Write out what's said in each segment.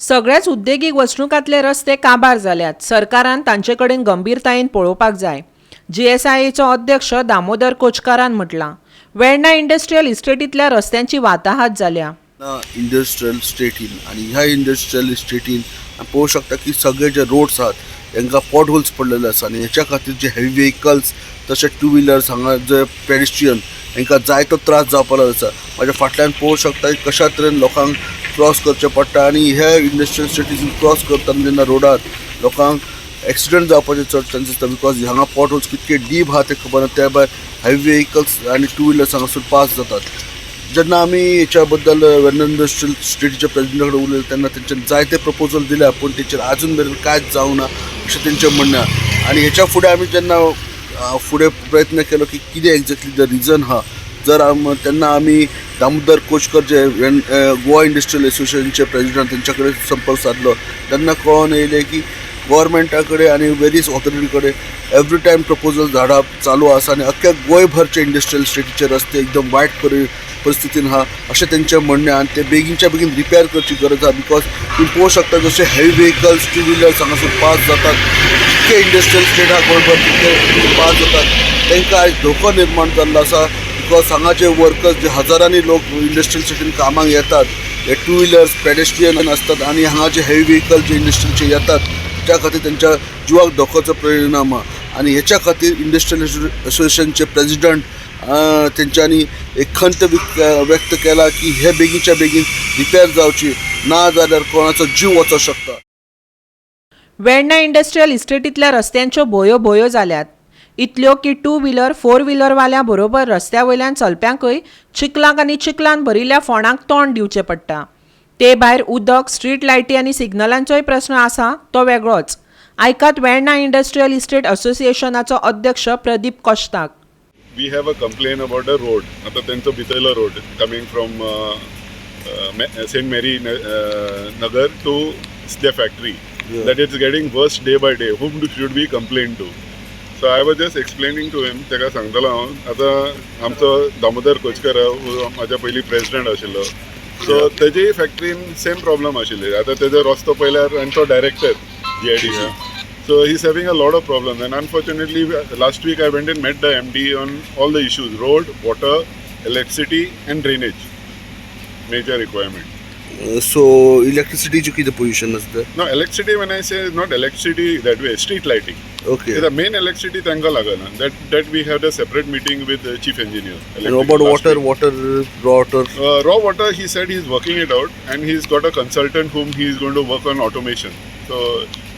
सगळ्याच उद्देगीक वचणुकांतले रस्ते काबार जाल्यात. सरकारान तांचे कडेन गंभीरतायेन पळोवपाक जाय. एसआयएचचो अध्यक्ष दामोदर कोचकारान म्हटलां. वेर्णा इंडस्ट्रियल इस्टेटींतल्या रस्त्यांची वाताहात जाल्या. इंडस्ट्रियल इस्टेटीन आणि ह्या इंडस्ट्रियल इस्टेटीन पळोवंक शकता की सगळे जे रोड्स आहात तांकां पॉट होल्स पडलेले आसा आनी हेच्या खातीर जे हेवी व्हेकल्स तशें टू व्हिलर्स हांगा जे पेडिस्ट्रियन तांकां जायतो त्रास जावपाक आसा. म्हाज्या फाटल्यान पळोवंक शकता की कशा तरेन लोकांक क्रॉस करचें पडटा आनी हे इंडस्ट्रियल इस्टेटीन क्रॉस करतना जेन्ना रोडार लोकांक एक्सिडेंट जावपाचे चड चान्सीस आसता बिकॉज हांगा पॉट होल्स कितके डीप आहा ते खबर ना. त्या भायर हेवी व्हेकल्स आनी टू व्हिलर्स हांगासून पास जातात. जेन्ना आमी हेच्या बद्दल वेर्ना इंडस्ट्रियल इस्टेटीच्या प्रेजिडेंटा कडेन उलयले तेन्ना तेंच्यानी जायते प्रपोजल दिल्या पूण तेचेर आजून मेरेन कांयच जावंक ना अशें तेंचें म्हणणें आहा. आनी हेच्या फुडें आमी जेन्ना फुडें प्रयत्न केलो की कितें एक्झॅक्टली द रिजन आहा तेन्ना आमी दामोदर कोचकर जे गोवा इंडस्ट्रियल एसोसिएशनचे प्रेजिडेंट तेंच्या कडेन संपर्क साधलो तेन्ना कळोन येयलें की गव्हर्मेंटा कडेन आनी वेरियस ऑथॉरिटी कडेन एवरी टायम प्रपोजल धाडप चालू आसा आनी अख्ख्या गोंयभरचे इंडस्ट्रियल इस्टेटीचे रस्ते एकदम वायट परिस्थितीन आहा अशें तेंचें म्हणणें आनी ते बेगीनच्या बेगीन रिपेर करची गरज आहा. बिकॉज तुम्ही पळोवंक शकता जशे हेवी व्हेकल्स टू व्हिलर्स हांगासून पास जातात जितके इंडस्ट्रियल इस्टेट आहा गोंयभर तितके पास जातात तांकां आयज धोको निर्माण जाल्लो आसा. बिकॉज हांगाचे वर्कर्स जे हजारांनी लोक इंडस्ट्रियल इस्टेटीन कामाक येतात हे टू व्हिलर्स पेडेस्ट्रियन असतात आनी हांगा जे हेवी व्हेकल जे इंडस्ट्रीचे येतात त्या खातीर तेंच्या जिवाक धोकोचो परिणाम आहा. आनी हेच्या खातीर इंडस्ट्रियल एसोसिएशनचे प्रेजिडेंट तेंच्यांनी एक खंत व्यक्त केला की हे बेगीनच्या बेगीन रिपेर जावची ना जाल्यार कोणाचो जीव वचूंक शकता. वेर्णा इंडस्ट्रियल इस्टेटींतल्या रस्त्यांच्यो भोयो जाल्यात. इतल्यो की टू व्हिलर फोर व्हिलर वाल्या बरोबर रस्त्या वयल्यान चलप्यांकय चिखलाक आनी चिखलान भरिल्ल्या फोंडांक तोंड दिवचें पडटा. ते भायर उदक स्ट्रीट लायटी आनी सिग्नलांचोय प्रस्न आसा तो वेगळोच. आयकात वेर्णा इंडस्ट्रियल इस्टेट असोसिएशनाचो अध्यक्ष Pradeep कोश्ताक. We have a complaint about the road. आता त्यांचा भितरलो road coming from St. Mary Nagar to the factory. Yeah. That it's getting worse day by day. Whom should we complain to? So I was just explaining to him. तेका सांगतलो हांव आता आमचो दामोदर कोचकर माझ्या पयलीं प्रेसिडेंट आशिल्लो. सो तेजे फॅक्टरीन same problem आशिल्ले. आता तेजो रस्तो पयल्यार आनी तो director GIDC. So he's having a lot of problems, and unfortunately last week I went and met the MD on all the issues: road, water, electricity and drainage. Major requirement. So electricity ची किती position असतं? No, electricity when I say not electricity that way, street lighting. Okay. The main electricity तांकां लागना. That we had a separate meeting with the chief engineer. And about water, raw water? Raw water, he said he's working it out, and he's got a consultant whom he's going to work on automation. So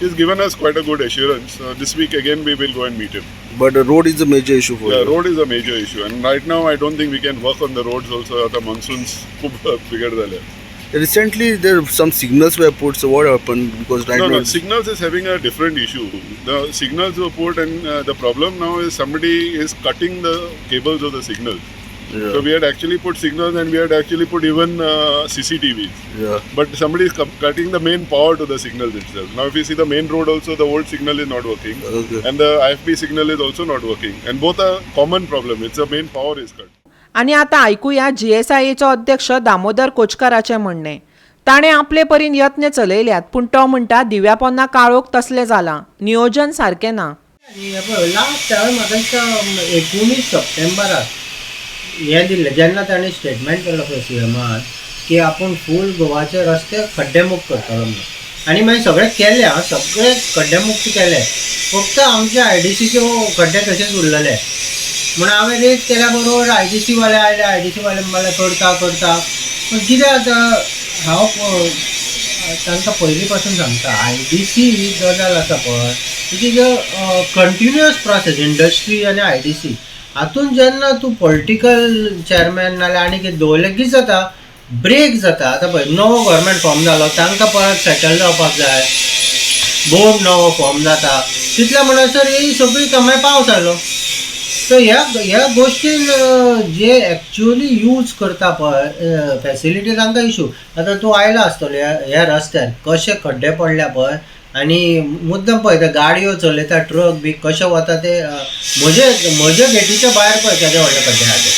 he's given us quite a good assurance. This week again we will go and meet him. But the road is a major issue for you. The road is a major issue, and right now I don't think we can work on the roads also. The monsoons खूप बिगड झाले. Recently there some signals were put. So what happened? Because right now No, signals is having a different issue. The signals were put, and the problem now is somebody is cutting the cables of the signals. Yeah. So we had actually put signals, and we had actually put even CCTVs. Yeah. But somebody is cutting the main power to the signals itself. Now if you see the main road also, the old signal is not working. Okay. And the IFB signal is also not working. And both are common problem. It's the main power is cut. आणि आता ऐकूया GSIAचो अध्यक्ष दामोदर कोचकाराचें म्हणणें. ताणें आपले परीन यत्न चलयल्यात पूण तो म्हणटा दिव्या पोन्ना काळोख तसलें जालां, नियोजन सारकें ना. लास्ट टायम म्हाका 19 सप्टेंबराक हे दिल्लें जेन्ना ताणें स्टेटमेंट केलो पळय CMान की आपूण फूल गोवाचे रस्ते खड्डेमुक्त करतलो म्हणून. आनी मागीर सगळें केलें सगळे खड्डेमुक्त केले. फक्त आमच्या IDCचे खड्डे तशेंच उरलेले. म्हणून हांवें रेट केल्या बरोबर IDC वाले आयले. IDC वाले म्हणलें करता पूण कितें जाता हांव तांकां पयलीं पासून सांगता IDC ही गजाल आसा पळय it is a continuous process. Industry आनी IDC हातून जेन्ना तूं पॉलिटिकल चेअरमॅन नाल्यार आनी कितें दवरलें कितें जाता ब्रेक जाता. आतां पळय नवो गव्हर्मेंट फॉर्म जालो तांकां परत सेटल जावपाक जाय. बोर्ड नवो फॉर्म जाता तितल्या म्हणसर ही सगळी कामां पावस आयलो. सो ह्या गोश्टीन जे एक्चुअली यूज करता पळय फॅसिलिटी तांकां इशू. आतां तूं आयला आसतलो ह्या रस्त्यार कशे खड्डे पडल्या पळय आनी मुद्दम पळय ते गाडयो चलयता ट्रक बी कशे वता ते म्हजे गेटीच्या भायर पळय केदे व्हडले खड्डे आहा ते.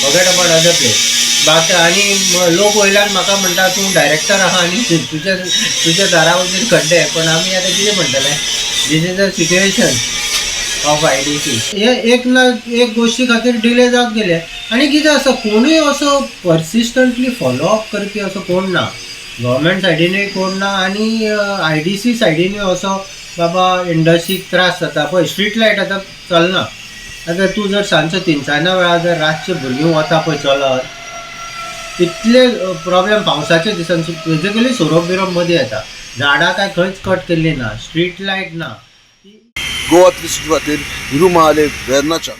Forget about other place. बाकी आणि लोक वयल्यान म्हाका म्हणटा तूं डायरेक्टर आहा आनी तुज्या दारा वयल्यान खड्डे, पण आमी आतां कितें म्हणटले, this is a situation of IDC. हे एक ना एक गोष्टी खातीर डिले जावत गेले. आनी कितें आसा, कोणूय असो पर्सिस्टंटली फॉलोअप करपी असो कोण ना. गव्हर्मेंट सायडीनूय कोण ना आनी IDC सायडीनूय असो बाबा इंडस्ट्रीक त्रास जाता पळय. स्ट्रीट लायट आतां चलना. आतां तूं जर सांजचो 3-4 वेळार जर रातचे भुरगीं वता पळय चलत, इतले प्रॉब्लेम पावसाच्या दिसान बेजिकली सोरोप बिरोप मदीं येता. झाडां काय खंयच कट केल्ली ना, स्ट्रीट लायट ना. गोवा 360 खातीर हिरू महाले वेर्नाच्या.